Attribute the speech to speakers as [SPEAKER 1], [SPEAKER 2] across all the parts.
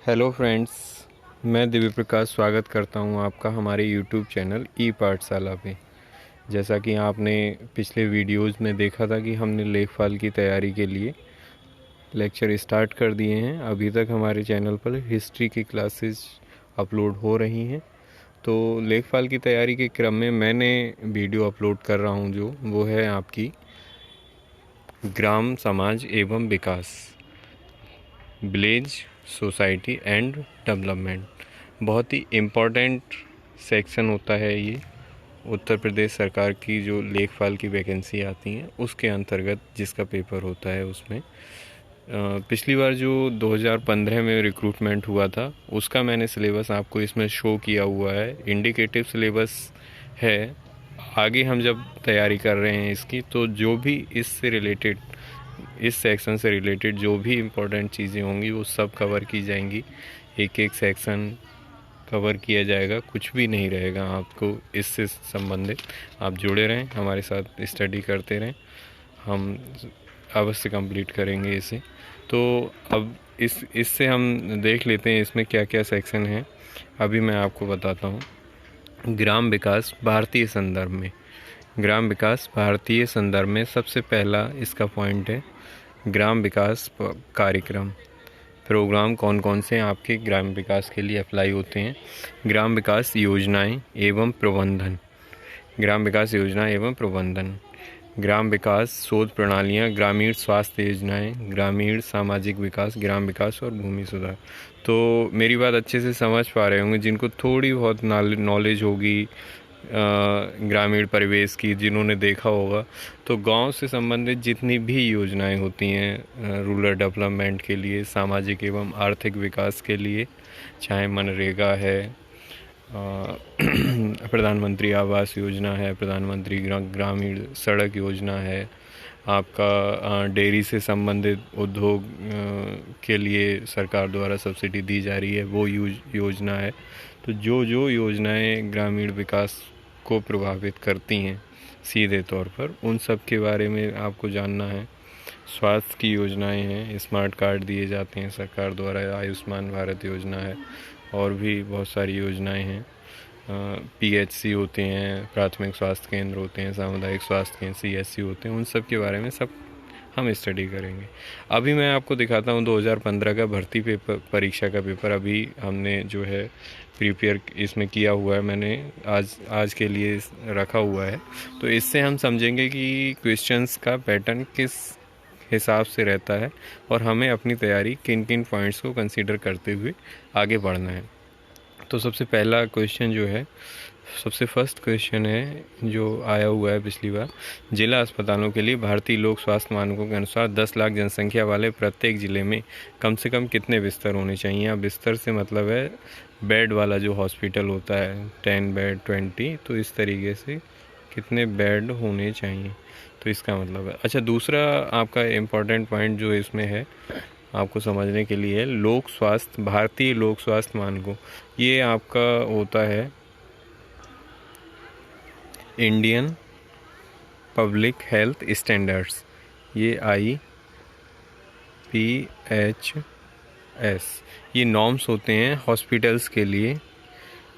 [SPEAKER 1] Hello friends, मैं दिव्य प्रकाश स्वागत करता हूं आपका हमारे यूट्यूब चैनल ई पाठशाला पे। जैसा कि आपने पिछले वीडियोस में देखा था कि हमने लेखपाल की तैयारी के लिए लेक्चर स्टार्ट कर दिए हैं। अभी तक हमारे चैनल पर हिस्ट्री की क्लासेस अपलोड हो रही हैं। तो लेखपाल की तैयारी के क्रम में मैंने वीडियो अपलोड कर रहा हूं जो वो है आपकी ग्राम समाज एवं विकास, विलेज सोसाइटी एंड डेवलपमेंट। बहुत ही इम्पॉर्टेंट सेक्शन होता है ये। उत्तर प्रदेश सरकार की जो लेखपाल की वैकेंसी आती हैं उसके अंतर्गत जिसका पेपर होता है उसमें पिछली बार जो 2015 में रिक्रूटमेंट हुआ था उसका मैंने सिलेबस आपको इसमें शो किया हुआ है। इंडिकेटिव सिलेबस है। आगे हम जब तैयारी कर रहे हैं इसकी तो जो भी इससे रिलेटेड, इस सेक्शन से रिलेटेड जो भी इम्पोर्टेंट चीज़ें होंगी वो सब कवर की जाएंगी। एक एक सेक्शन कवर किया जाएगा, कुछ भी नहीं रहेगा आपको इससे संबंधित। आप जुड़े रहें, हमारे साथ स्टडी करते रहें, हम अवश्य कंप्लीट करेंगे इसे। तो अब इससे हम देख लेते हैं इसमें क्या क्या सेक्शन है। अभी मैं आपको बताता हूँ। ग्राम विकास भारतीय संदर्भ में, ग्राम विकास भारतीय संदर्भ में सबसे पहला इसका पॉइंट है ग्राम विकास कार्यक्रम। प्रोग्राम कौन कौन से आपके ग्राम विकास के लिए अप्लाई होते हैं। ग्राम विकास योजनाएं एवं प्रबंधन, ग्राम विकास योजना एवं प्रबंधन, ग्राम विकास शोध प्रणालियां, ग्रामीण स्वास्थ्य योजनाएं, ग्रामीण सामाजिक विकास, ग्राम विकास और भूमि सुधार। तो मेरी बात अच्छे से समझ पा रहे होंगे जिनको थोड़ी बहुत नॉलेज होगी ग्रामीण परिवेश की, जिन्होंने देखा होगा। तो गांव से संबंधित जितनी भी योजनाएं होती हैं रूरल डेवलपमेंट के लिए, सामाजिक एवं आर्थिक विकास के लिए, चाहे मनरेगा है, प्रधानमंत्री आवास योजना है, प्रधानमंत्री ग्रामीण सड़क योजना है, आपका डेयरी से संबंधित उद्योग के लिए सरकार द्वारा सब्सिडी दी जा रही है, वो योजना है। तो जो जो योजनाएं ग्रामीण विकास को प्रभावित करती हैं सीधे तौर पर, उन सब के बारे में आपको जानना है। स्वास्थ्य की योजनाएं हैं, स्मार्ट कार्ड दिए जाते हैं सरकार द्वारा, आयुष्मान भारत योजना है, और भी बहुत सारी योजनाएं हैं। पीएचसी होते हैं, प्राथमिक स्वास्थ्य केंद्र होते हैं, सामुदायिक स्वास्थ्य केंद्र सीएससी होते हैं, उन सब के बारे में सब हम स्टडी करेंगे। अभी मैं आपको दिखाता हूँ 2015 का भर्ती पेपर, परीक्षा का पेपर अभी हमने जो है प्रिपेयर इसमें किया हुआ है, मैंने आज के लिए रखा हुआ है। तो इससे हम समझेंगे कि क्वेश्चंस का पैटर्न किस हिसाब से रहता है और हमें अपनी तैयारी किन किन पॉइंट्स को कंसीडर करते हुए आगे बढ़ना है। तो सबसे पहला क्वेश्चन जो है, सबसे फर्स्ट क्वेश्चन है जो आया हुआ है पिछली बार, जिला अस्पतालों के लिए भारतीय लोक स्वास्थ्य मानकों के अनुसार 10 लाख जनसंख्या वाले प्रत्येक ज़िले में कम से कम कितने बिस्तर होने चाहिए। अब बिस्तर से मतलब है बेड वाला जो हॉस्पिटल होता है, 10 बेड 20, तो इस तरीके से कितने बेड होने चाहिए, तो इसका मतलब है। अच्छा, दूसरा आपका इम्पोर्टेंट पॉइंट जो इसमें है आपको समझने के लिए, लोक स्वास्थ्य, भारतीय लोक स्वास्थ्य मानकों, ये आपका होता है इंडियन पब्लिक हेल्थ स्टैंडर्ड्स, ये IPHS, ये नॉर्म्स होते हैं हॉस्पिटल्स के लिए।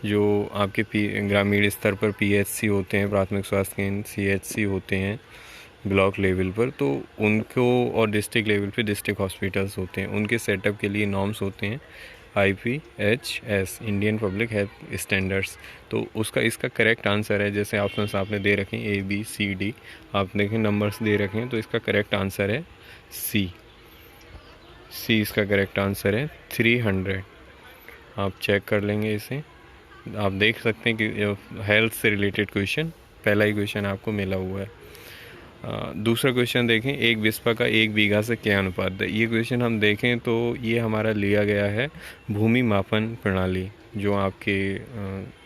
[SPEAKER 1] जो आपके ग्रामीण स्तर पर PHC होते हैं, प्राथमिक स्वास्थ्य केंद्र, CHC होते हैं ब्लॉक लेवल पर, तो उनको, और डिस्ट्रिक्ट लेवल पे डिस्ट्रिक्ट हॉस्पिटल्स होते हैं, उनके सेटअप के लिए नॉर्म्स होते हैं IPHS, Indian public health standards. तो उसका इसका करेक्ट आंसर है, जैसे ऑप्शंस आपने दे रखे हैं ABCD, आप देखें नंबर्स दे रखे हैं, तो इसका करेक्ट आंसर है C इसका करेक्ट आंसर है 300। आप चेक कर लेंगे इसे, आप देख सकते हैं कि हेल्थ से रिलेटेड क्वेश्चन, पहला ही क्वेश्चन आपको मिला हुआ है। दूसरा क्वेश्चन देखें, एक बिस्पा का 1 बीघा से क्या अनुपात है। ये क्वेश्चन हम देखें तो ये हमारा लिया गया है भूमि मापन प्रणाली, जो आपके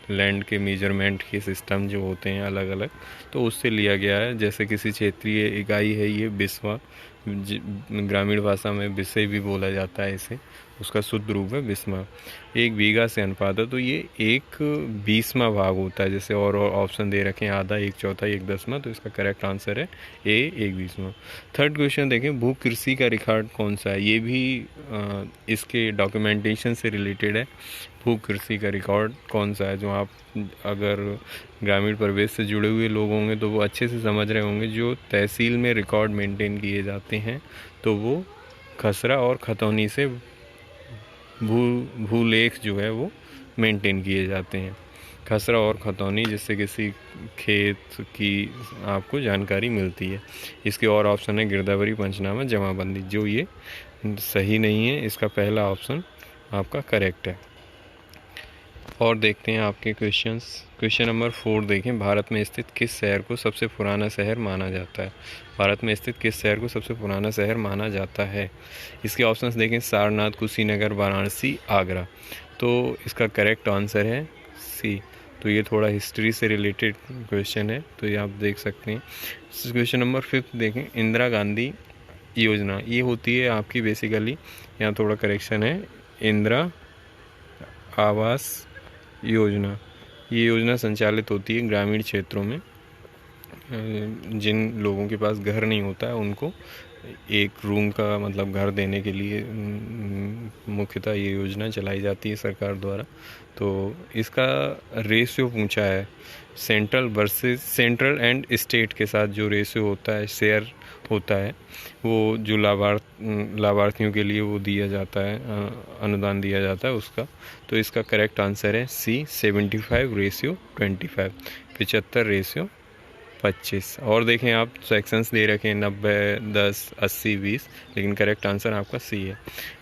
[SPEAKER 1] लैंड के मेजरमेंट के सिस्टम जो होते हैं अलग अलग, तो उससे लिया गया है। जैसे किसी क्षेत्रीय इकाई है ये बिस्वा, ग्रामीण भाषा में बिस्से भी बोला जाता है इसे, उसका शुद्ध रूप है बिस्मा। 1 बीघा से अनुपात है, तो ये 1/20वां भाग होता है। जैसे और ऑप्शन दे रखे हैं, आधा, 1/4, 1/10वां, तो इसका करेक्ट आंसर है ए, 1/20वां। थर्ड क्वेश्चन देखें, भू कृषि का रिकॉर्ड कौन सा है। ये भी इसके डॉक्यूमेंटेशन से रिलेटेड है। भू कृषि का रिकॉर्ड कौन सा है, जो आप अगर ग्रामीण परिवेश से जुड़े हुए लोग होंगे तो वो अच्छे से समझ रहे होंगे। जो तहसील में रिकॉर्ड मेंटेन किए जाते हैं तो वो खसरा और खतौनी से भूलेख जो है वो मेंटेन किए जाते हैं। खसरा और खतौनी, जिससे किसी खेत की आपको जानकारी मिलती है। इसके और ऑप्शन है गिरदावरी, पंचनामा, जमाबंदी, जो ये सही नहीं है। इसका पहला ऑप्शन आपका करेक्ट है। और देखते हैं आपके क्वेश्चंस। क्वेश्चन नंबर 4 देखें, भारत में स्थित किस शहर को सबसे पुराना शहर माना जाता है। भारत में स्थित किस शहर को सबसे पुराना शहर माना जाता है। इसके ऑप्शंस देखें, सारनाथ, कुशीनगर, वाराणसी, आगरा। तो इसका करेक्ट आंसर है सी। तो ये थोड़ा हिस्ट्री से रिलेटेड क्वेश्चन है, तो ये आप देख सकते हैं। क्वेश्चन नंबर 5 देखें, इंदिरा गांधी योजना, ये होती है आपकी बेसिकली, यहाँ थोड़ा करेक्शन है, इंदिरा आवास योजना। ये योजना संचालित होती है ग्रामीण क्षेत्रों में। जिन लोगों के पास घर नहीं होता है उनको एक रूम का मतलब घर देने के लिए मुख्यतः ये योजना चलाई जाती है सरकार द्वारा। तो इसका रेशियो पूछा है, सेंट्रल एंड स्टेट के साथ जो रेशियो होता है, शेयर होता है, वो जो लाभार्थियों के लिए वो दिया जाता है, अनुदान दिया जाता है उसका। तो इसका करेक्ट आंसर है सी, 75:25, 75:25। और देखें आप सेक्शंस दे रखे हैं 90, 10, 80, 20, लेकिन करेक्ट आंसर आपका सी है।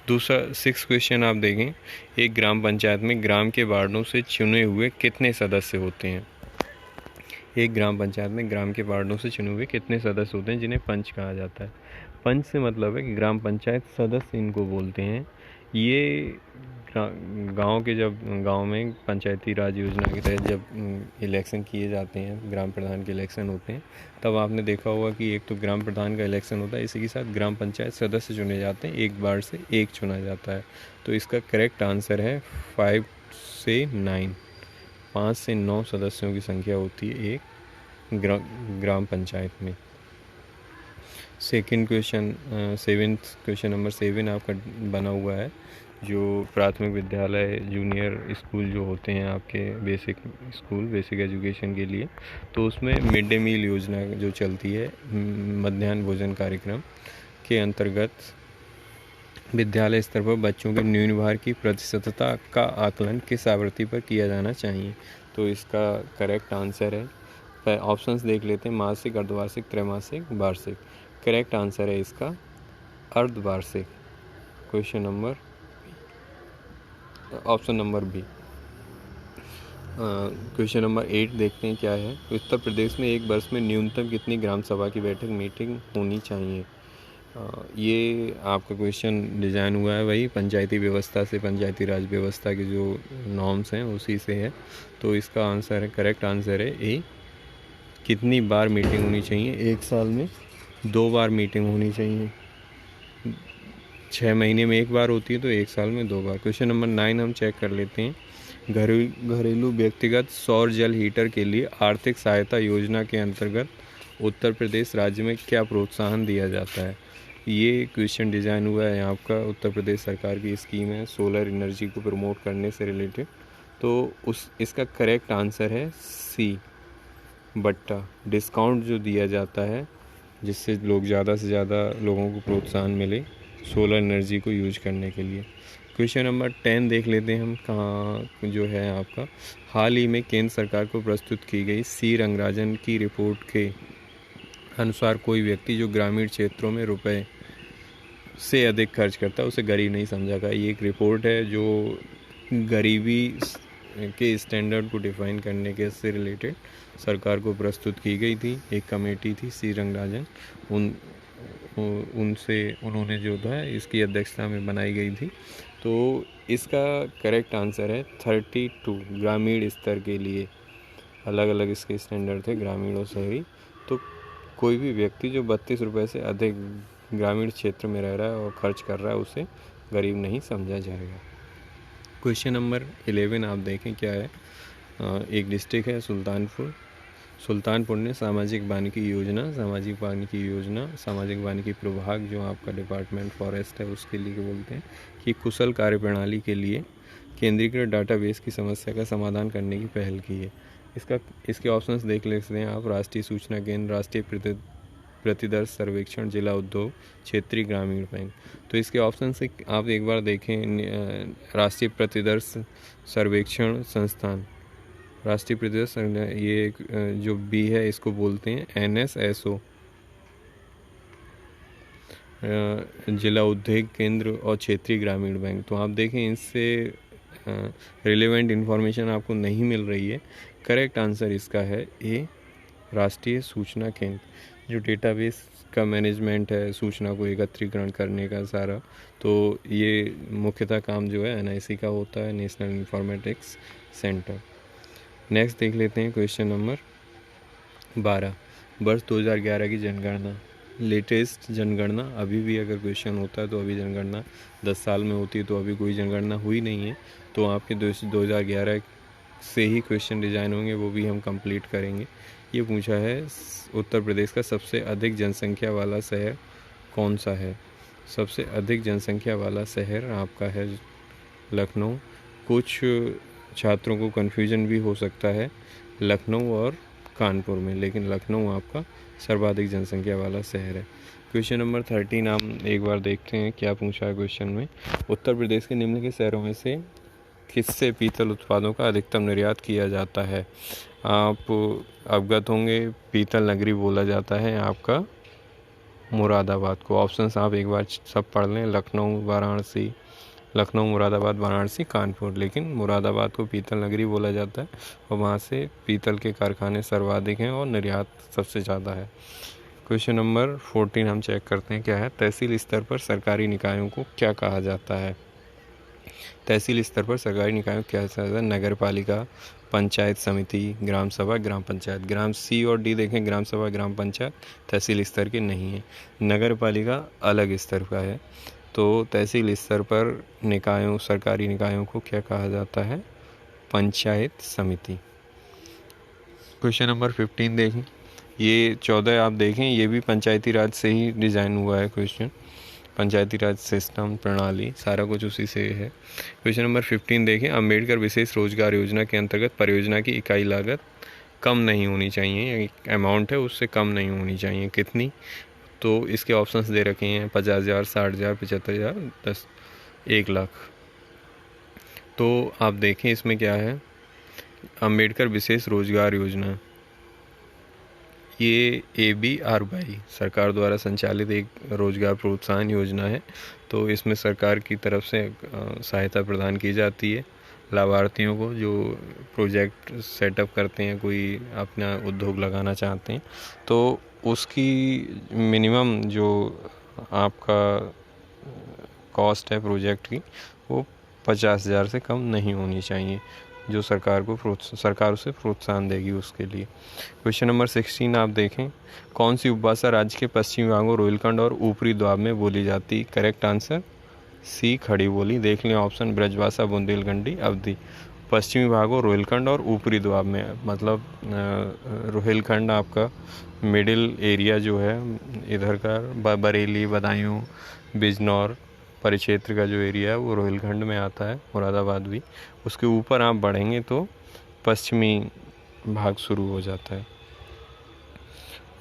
[SPEAKER 1] दूसरा 6 क्वेश्चन आप देखें, एक ग्राम पंचायत में ग्राम के वार्डों से चुने हुए कितने सदस्य होते हैं। एक ग्राम पंचायत में ग्राम के वार्डों से चुने हुए कितने सदस्य होते हैं, जिन्हें पंच कहा जाता है। पंच से मतलब है कि ग्राम पंचायत सदस्य इनको बोलते हैं। ये गांव में पंचायती राज योजना के तहत जब इलेक्शन किए जाते हैं, ग्राम प्रधान के इलेक्शन होते हैं, तब आपने देखा होगा कि एक तो ग्राम प्रधान का इलेक्शन होता है, इसी के साथ ग्राम पंचायत सदस्य चुने जाते हैं, एक बार से एक चुना जाता है। तो इसका करेक्ट आंसर है 5 से 9, 5 से 9 सदस्यों की संख्या होती है एक ग्राम पंचायत में। Second question, 7th question number 7 आपका बना हुआ है, जो प्राथमिक विद्यालय, जूनियर स्कूल जो होते हैं आपके, बेसिक स्कूल, बेसिक एजुकेशन के लिए, तो उसमें मिड डे मील योजना जो चलती है, मध्याह्न भोजन कार्यक्रम के अंतर्गत विद्यालय स्तर पर बच्चों के न्यून भार की प्रतिशतता का आकलन किस आवृत्ति पर किया जाना चाहिए। तो इसका करेक्ट आंसर है, ऑप्शंस देख लेते हैं, मासिक, अर्धवार्षिक, त्रैमासिक, वार्षिक। करेक्ट आंसर है इसका अर्धवार्षिक। Question number option number B. Question number 8 देखते हैं क्या है। उत्तर प्रदेश में एक वर्ष में न्यूनतम कितनी ग्राम सभा की मीटिंग होनी चाहिए। ये आपका क्वेश्चन डिज़ाइन हुआ है वही पंचायती व्यवस्था से, पंचायती राज व्यवस्था के जो नॉर्म्स हैं उसी से है। तो इसका आंसर है, करेक्ट आंसर है ए। कितनी बार मीटिंग होनी चाहिए, एक साल में 2 बार मीटिंग होनी चाहिए। 6 महीने में 1 बार होती है, तो 1 साल में 2 बार। क्वेश्चन नंबर 9 हम चेक कर लेते हैं। घरेलू व्यक्तिगत सौर जल हीटर के लिए आर्थिक सहायता योजना के अंतर्गत उत्तर प्रदेश राज्य में क्या प्रोत्साहन दिया जाता है। ये क्वेश्चन डिज़ाइन हुआ है आपका, उत्तर प्रदेश सरकार की स्कीम है सोलर एनर्जी को प्रमोट करने से रिलेटेड। तो इसका करेक्ट आंसर है सी, बट्टा। डिस्काउंट जो दिया जाता है जिससे लोग ज़्यादा से ज़्यादा लोगों को प्रोत्साहन मिले सोलर एनर्जी को यूज करने के लिए। क्वेश्चन नंबर 10 देख लेते हैं हम, कहाँ जो है आपका। हाल ही में केंद्र सरकार को प्रस्तुत की गई सी रंगराजन की रिपोर्ट के अनुसार कोई व्यक्ति जो ग्रामीण क्षेत्रों में रुपए से अधिक खर्च करता है उसे गरीब नहीं समझा गया। ये एक रिपोर्ट है जो गरीबी के स्टैंडर्ड को डिफाइन करने के से रिलेटेड सरकार को प्रस्तुत की गई थी। एक कमेटी थी सी रंगराजन, उन्होंने जो था इसकी अध्यक्षता में बनाई गई थी। तो इसका करेक्ट आंसर है 32। ग्रामीण स्तर के लिए अलग अलग इसके स्टैंडर्ड थे, ग्रामीण और शहरी। तो कोई भी व्यक्ति जो 32 रुपये से अधिक ग्रामीण क्षेत्र में रह रहा है और खर्च कर रहा है उसे गरीब नहीं समझा जाएगा। क्वेश्चन नंबर 11 आप देखें क्या है। एक डिस्ट्रिक्ट है सुल्तानपुर ने सामाजिक वानिकी प्रभाग जो आपका डिपार्टमेंट फॉरेस्ट है उसके लिए बोलते हैं कि कुशल कार्यप्रणाली के लिए केंद्रीकृत डाटाबेस की समस्या का समाधान करने की पहल की है। इसके ऑप्शंस देख लेते हैं आप। राष्ट्रीय सूचना केंद्र, राष्ट्रीय प्रतिदर्श सर्वेक्षण, जिला उद्योग, क्षेत्रीय ग्रामीण बैंक। तो इसके ऑप्शन से आप एक बार देखें। राष्ट्रीय प्रतिदर्श सर्वेक्षण संस्थान, राष्ट्रीय प्रतिदर्श, ये जो बी है इसको बोलते हैं NSSO। जिला उद्योग केंद्र और क्षेत्रीय ग्रामीण बैंक। तो आप देखें इससे रिलेवेंट इन्फॉर्मेशन आपको नहीं मिल रही है। करेक्ट आंसर इसका है ए, राष्ट्रीय सूचना केंद्र। जो डेटाबेस का मैनेजमेंट है, सूचना को एकत्रीकरण करने का सारा, तो ये मुख्यतः काम जो है NIC का होता है, नेशनल इंफॉर्मेटिक्स सेंटर। नेक्स्ट देख लेते हैं क्वेश्चन नंबर 12। वर्ष 2011 की जनगणना, लेटेस्ट जनगणना। अभी भी अगर क्वेश्चन होता है तो अभी जनगणना 10 साल में होती है, तो अभी कोई जनगणना हुई नहीं है, तो आपके 2011 से ही क्वेश्चन डिजाइन होंगे, वो भी हम कंप्लीट करेंगे। ये पूछा है उत्तर प्रदेश का सबसे अधिक जनसंख्या वाला शहर कौन सा है। सबसे अधिक जनसंख्या वाला शहर आपका है लखनऊ। कुछ छात्रों को कन्फ्यूजन भी हो सकता है लखनऊ और कानपुर में, लेकिन लखनऊ आपका सर्वाधिक जनसंख्या वाला शहर है। क्वेश्चन नंबर 13 हम एक बार देखते हैं क्या पूछा है क्वेश्चन में। उत्तर प्रदेश के निम्न के शहरों में से किससे पीतल उत्पादों का अधिकतम निर्यात किया जाता है। आप अवगत होंगे, पीतल नगरी बोला जाता है आपका मुरादाबाद को। ऑप्शंस आप एक बार सब पढ़ लें। लखनऊ, मुरादाबाद, वाराणसी, कानपुर। लेकिन मुरादाबाद को पीतल नगरी बोला जाता है और वहाँ से पीतल के कारखाने सर्वाधिक हैं और निर्यात सबसे ज़्यादा है। क्वेश्चन नंबर 14 हम चेक करते हैं क्या है। तहसील स्तर पर सरकारी निकायों को क्या कहा जाता है। तहसील स्तर पर सरकारी निकायों को क्या कहा जाता है। नगर पालिका, पंचायत समिति, ग्राम सभा, ग्राम पंचायत। ग्राम C और D देखें, ग्राम सभा, ग्राम पंचायत तहसील स्तर के नहीं है। नगर पालिका अलग स्तर का है। तो तहसील स्तर पर सरकारी निकायों को क्या कहा जाता है, पंचायत समिति। क्वेश्चन नंबर 15 देखें। ये 14 आप देखें, ये भी पंचायती राज से ही डिज़ाइन हुआ है क्वेश्चन। पंचायती राज सिस्टम, प्रणाली, सारा कुछ उसी से है। क्वेश्चन नंबर 15 देखें। अम्बेडकर विशेष रोजगार योजना के अंतर्गत परियोजना की इकाई लागत कम नहीं होनी चाहिए, अमाउंट है उससे कम नहीं होनी चाहिए, कितनी। तो इसके ऑप्शंस दे रखे हैं 50,000, 60,000, 75,000, 1 लाख। तो आप देखें इसमें क्या है। अम्बेडकर विशेष रोजगार योजना, ये ABRY सरकार द्वारा संचालित एक रोजगार प्रोत्साहन योजना है। तो इसमें सरकार की तरफ से सहायता प्रदान की जाती है लाभार्थियों को जो प्रोजेक्ट सेटअप करते हैं, कोई अपना उद्योग लगाना चाहते हैं। तो उसकी मिनिमम जो आपका कॉस्ट है प्रोजेक्ट की, वो 50,000 से कम नहीं होनी चाहिए, जो सरकार उसे प्रोत्साहन देगी उसके लिए। क्वेश्चन नंबर 16 आप देखें। कौन सी उपभाषा राज्य के पश्चिमी भागों रोहिलखंड और ऊपरी द्वाब में बोली जाती। करेक्ट आंसर C, खड़ी बोली। देख लें ऑप्शन, ब्रजभाषा, बुंदेलखंडी, अवधी। पश्चिमी भागों रोहिलखंड और ऊपरी द्वाब में, मतलब रोहिलखंड आपका मिडिल एरिया जो है इधर का, बरेली, बदायूं, बिजनौर परिक्षेत्र का जो एरिया है वो रोहिलखंड में आता है, मुरादाबाद भी। उसके ऊपर आप बढ़ेंगे तो पश्चिमी भाग शुरू हो जाता है।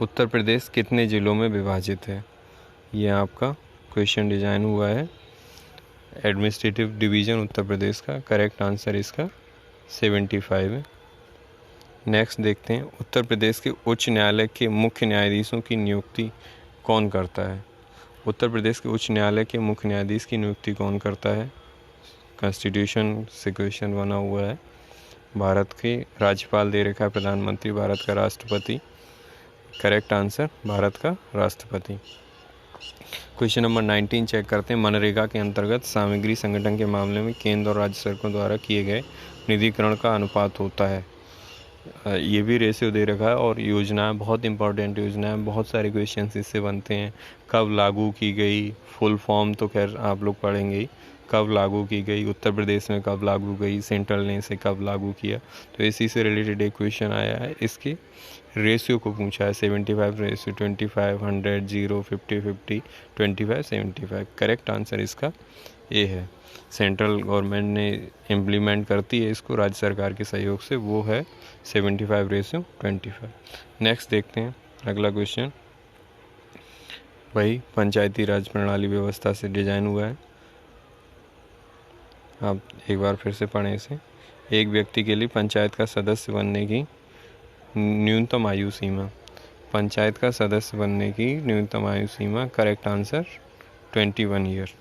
[SPEAKER 1] उत्तर प्रदेश कितने ज़िलों में विभाजित है, ये आपका क्वेश्चन डिज़ाइन हुआ है। एडमिनिस्ट्रेटिव डिवीज़न उत्तर प्रदेश का। करेक्ट आंसर इसका 75 है। नेक्स्ट देखते हैं। उत्तर प्रदेश के उच्च न्यायालय के मुख्य न्यायाधीशों की नियुक्ति कौन करता है। उत्तर प्रदेश के उच्च न्यायालय के मुख्य न्यायाधीश की नियुक्ति कौन करता है। कॉन्स्टिट्यूशन से क्वेश्चन बना हुआ है। भारत के राज्यपाल दे रखा है, प्रधानमंत्री, भारत का राष्ट्रपति। करेक्ट आंसर भारत का राष्ट्रपति। क्वेश्चन नंबर 19 चेक करते हैं। मनरेगा के अंतर्गत सामग्री संगठन के मामले में केंद्र और राज्य सरकारों द्वारा किए गए निधिकरण का अनुपात होता है। ये भी रेशियो दे रखा है। और योजना बहुत इंपॉर्टेंट योजना है, बहुत सारे क्वेश्चंस इससे बनते हैं। कब लागू की गई, फुल फॉर्म तो खैर आप लोग पढ़ेंगे ही। कब लागू की गई, उत्तर प्रदेश में कब लागू गई, सेंट्रल ने इसे कब लागू किया, तो इसी से रिलेटेड एक क्वेश्चन आया है। इसके रेशियो को पूछा है, 75 रेशियो, 25, 100, 0, 50, 50, 25, 75। करेक्ट आंसर इसका ए है। सेंट्रल गवर्नमेंट ने इम्प्लीमेंट करती है इसको राज्य सरकार के सहयोग से, वो है 75:25। नेक्स्ट देखते हैं अगला क्वेश्चन। वही पंचायती राज प्रणाली व्यवस्था से डिजाइन हुआ है। आप एक बार फिर से पढ़ें इसे। एक व्यक्ति के लिए पंचायत का सदस्य बनने की न्यूनतम आयु सीमा, पंचायत का सदस्य बनने की न्यूनतम आयु सीमा, करेक्ट आंसर 21 ईयर।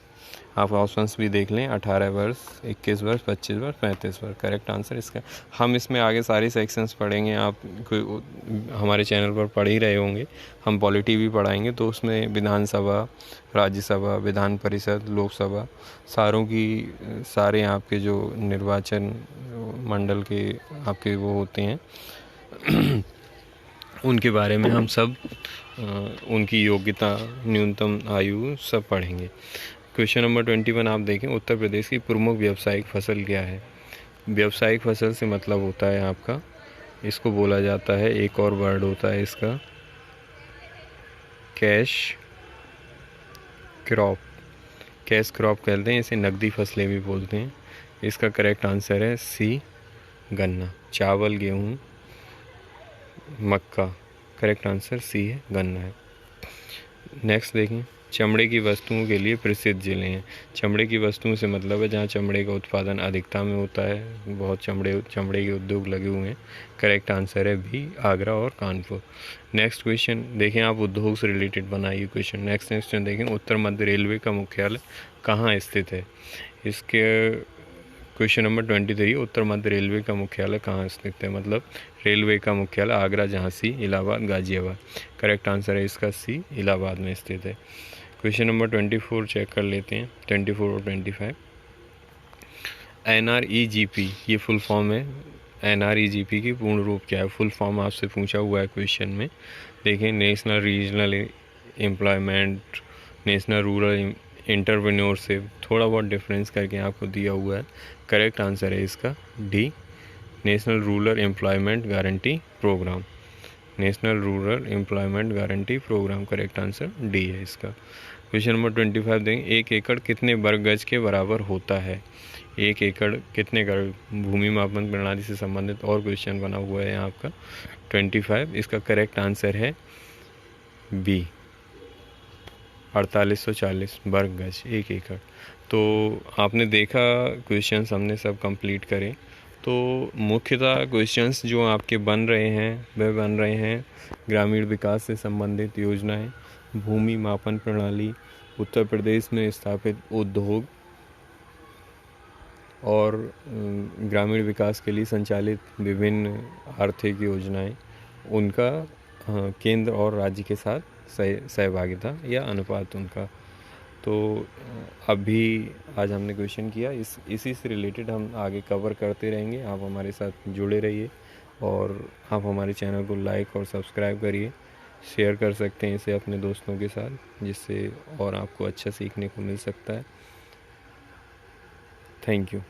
[SPEAKER 1] आप ऑप्शंस भी देख लें, 18 वर्ष, 21 वर्ष, 25 वर्ष, 35 वर्ष। करेक्ट आंसर इसका। हम इसमें आगे सारी सेक्शंस पढ़ेंगे, आप हमारे चैनल पर पढ़ ही रहे होंगे। हम पॉलिटी भी पढ़ाएंगे, तो उसमें विधानसभा, राज्यसभा, विधान परिषद, लोकसभा, सारे आपके जो निर्वाचन मंडल के आपके वो होते हैं उनके बारे में हम सब उनकी योग्यता, न्यूनतम आयु सब पढ़ेंगे। क्वेश्चन नंबर 21 आप देखें। उत्तर प्रदेश की प्रमुख व्यावसायिक फसल क्या है? व्यावसायिक फसल से मतलब होता है आपका, इसको बोला जाता है, एक और वर्ड होता है इसका, कैश क्रॉप। कैश क्रॉप कहते हैं इसे, नकदी फसलें भी बोलते हैं। इसका करेक्ट आंसर है सी, गन्ना। चावल, गेहूँ, मक्का, करेक्ट आंसर सी है, गन्ना है। नेक्स्ट देखें। चमड़े की वस्तुओं के लिए प्रसिद्ध जिले हैं। चमड़े की वस्तुओं से मतलब है जहाँ चमड़े का उत्पादन अधिकता में होता है, बहुत चमड़े के उद्योग लगे हुए हैं। करेक्ट आंसर है बी, आगरा और कानपुर। नेक्स्ट क्वेश्चन देखें, आप उद्योग से रिलेटेड बनाइए क्वेश्चन। नेक्स्ट क्वेश्चन देखें, उत्तर मध्य रेलवे का मुख्यालय कहाँ स्थित है? इसके क्वेश्चन नंबर 23, उत्तर मध्य रेलवे का मुख्यालय कहाँ स्थित है? मतलब रेलवे का मुख्यालय आगरा, झांसी, इलाहाबाद, गाजियाबाद। करेक्ट आंसर है इसका सी, इलाहाबाद में स्थित है। क्वेश्चन नंबर 24 चेक कर लेते हैं, 24 और 25। NREGP ये फुल फॉर्म है। NREGP की पूर्ण रूप क्या है? फुल फॉर्म आपसे पूछा हुआ है क्वेश्चन में। देखें, national regional employment, national rural entrepreneurship, थोड़ा बहुत डिफरेंस करके आपको दिया हुआ है। करेक्ट आंसर है इसका D, national rural employment guarantee program. National rural employment guarantee program, correct answer D है इसका। क्वेश्चन नंबर 25 देंगे, एक एकड़ कितने वर्ग गज के बराबर होता है? एक एकड़ कितने भूमि मापन प्रणाली से संबंधित और क्वेश्चन बना हुआ है आपका 25। इसका करेक्ट आंसर है बी, 4840 वर्ग गज, एक एकड़। तो आपने देखा क्वेश्चंस हमने सब कंप्लीट करे। तो मुख्यतः क्वेश्चंस जो आपके बन रहे हैं वह बन रहे हैं ग्रामीण विकास से संबंधित योजनाएं, भूमि मापन प्रणाली, उत्तर प्रदेश में स्थापित उद्योग और ग्रामीण विकास के लिए संचालित विभिन्न आर्थिक योजनाएं, उनका केंद्र और राज्य के साथ सहभागिता या अनुपात उनका। तो अभी आज हमने क्वेश्चन किया, इसी से रिलेटेड हम आगे कवर करते रहेंगे। आप हमारे साथ जुड़े रहिए और आप हमारे चैनल को लाइक और सब्सक्राइब करिए। शेयर कर सकते हैं इसे अपने दोस्तों के साथ, जिससे और आपको अच्छा सीखने को मिल सकता है। Thank you.